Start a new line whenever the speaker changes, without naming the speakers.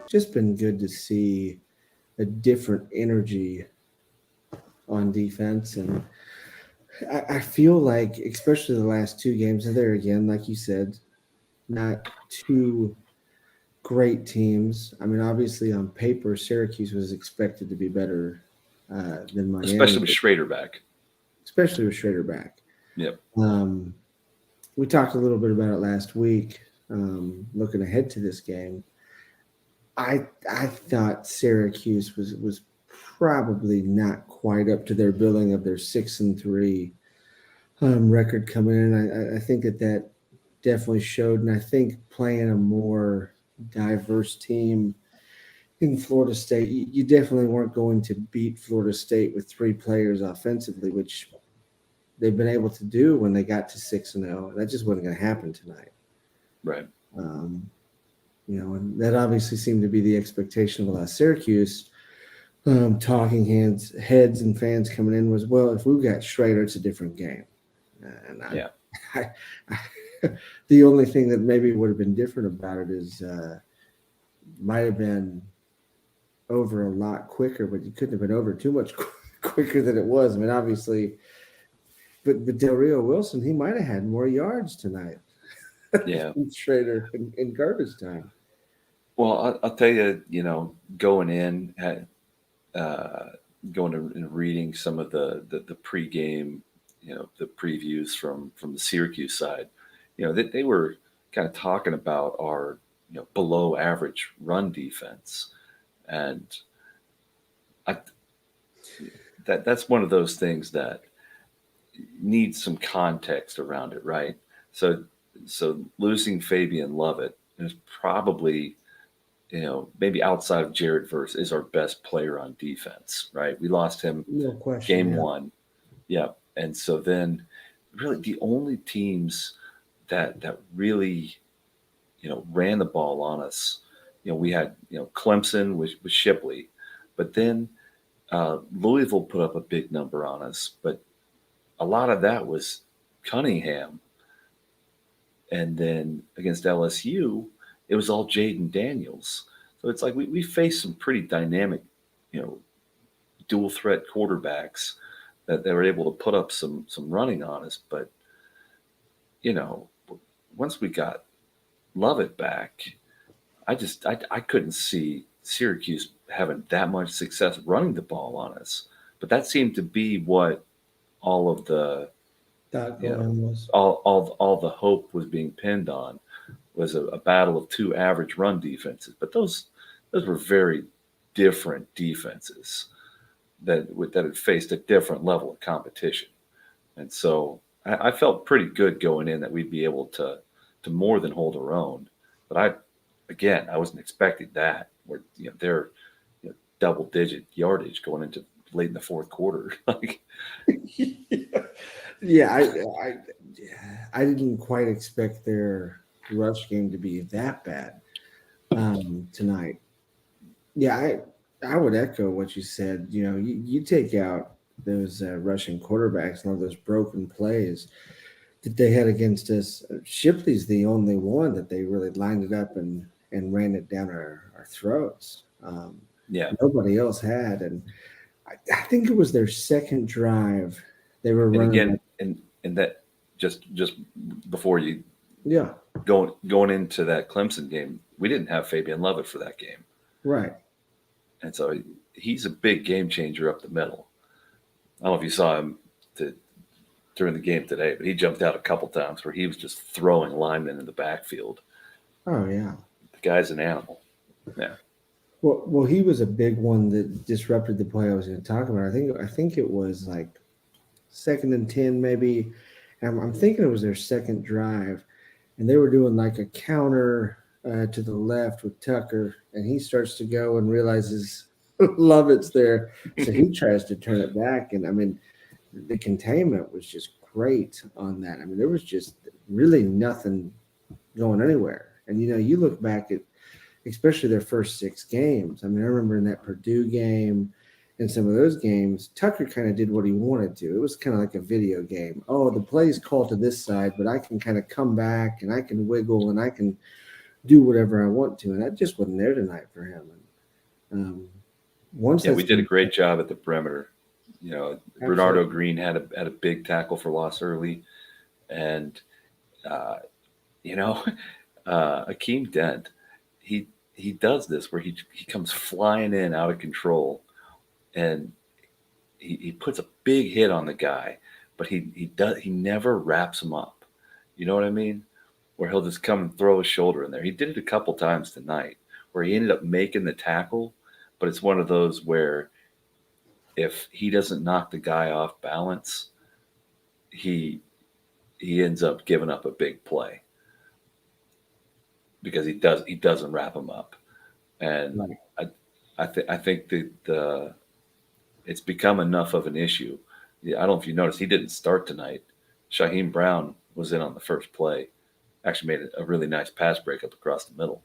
just been good to see a different energy on defense. And I feel like, especially the last two games, and there again, like you said, not two great teams. I mean, obviously on paper, Syracuse was expected to be better than
especially
Miami,
with Schrader back.
especially with Schrader back.
Yep.
Um, we talked a little bit about it last week, looking ahead to this game. I thought Syracuse was probably not quite up to their billing of their 6-3 record coming in. I think that definitely showed, and I think playing a more diverse team in Florida State, you definitely weren't going to beat Florida State with three players offensively, which they've been able to do when they got to 6-0. That just wasn't going to happen tonight.
Right.
Um, and that obviously seemed to be the expectation of a lot of Syracuse. Talking heads and fans coming in was, well, if we've got Schrader, it's a different game. And the only thing that maybe would have been different about it is might have been over a lot quicker, but you couldn't have been over too much quicker than it was. I mean, obviously, but Del Rio Wilson, he might have had more yards tonight.
Yeah.
Schrader in garbage time.
Well, I'll tell you, going in, going and reading some of the pregame, the previews from the Syracuse side, they were kind of talking about our, below average run defense. And that's one of those things that needs some context around it, right? So losing Fabian Lovett is probably, maybe outside of Jared Verse, is our best player on defense, right? We lost him
No question,
game
yeah.
one. Yeah. And so then really the only teams that really, ran the ball on us, we had, Clemson with Shipley, but then Louisville put up a big number on us, but a lot of that was Cunningham. And then against LSU, it was all Jaden Daniels. So it's like we faced some pretty dynamic, dual threat quarterbacks that they were able to put up some running on us. But, once we got Lovett back, I couldn't see Syracuse having that much success running the ball on us. But that seemed to be what all of the all the hope was being pinned on, was a battle of two average run defenses. But those were very different defenses that had faced a different level of competition. And so I felt pretty good going in that we'd be able to more than hold our own. But I wasn't expecting that, where they're double digit yardage going into late in the fourth quarter. Like,
yeah, I didn't quite expect their rush game to be that bad tonight. Yeah, I would echo what you said. You take out those Russian quarterbacks and all those broken plays that they had against us. Shipley's the only one that they really lined it up and ran it down our throats. Nobody else had, and I think it was their second drive. They were running
again, and that just before you going into that Clemson game, we didn't have Fabian Lovett for that game,
right?
And so he's a big game changer up the middle. I don't know if you saw him during the game today, but he jumped out a couple times where he was just throwing linemen in the backfield.
Oh yeah,
the guy's an animal. Yeah.
Well, he was a big one that disrupted the play I was going to talk about. I think it was like 2nd and 10 maybe. I'm thinking it was their second drive, and they were doing like a counter to the left with Tucker, and he starts to go and realizes Lovett's there, so he tries to turn it back. And I mean, the containment was just great on that. I mean, there was just really nothing going anywhere. And you look back at especially their first 6 games. I mean, I remember in that Purdue game and some of those games, Tucker kind of did what he wanted to. It was kind of like a video game. Oh, the play's called to this side, but I can kind of come back and I can wiggle and I can do whatever I want to, and that just wasn't there tonight for him. And once
Yeah,
that's
we did a
been,
great job at the perimeter. You know, Bernardo
absolutely,
Green had a big tackle for loss early, and uh, you know, Akeem Dent, he does this where he comes flying in out of control, and he puts a big hit on the guy, but he never wraps him up. You know what I mean? Where he'll just come and throw his shoulder in there. He did it a couple times tonight, where he ended up making the tackle, but it's one of those where if he doesn't knock the guy off balance, he he ends up giving up a big play because he doesn't wrap him up. And
right.
I I think that it's become enough of an issue. Yeah, I don't know if you noticed he didn't start tonight. Shaheem Brown was in on the first play. Actually made a really nice pass breakup across the middle.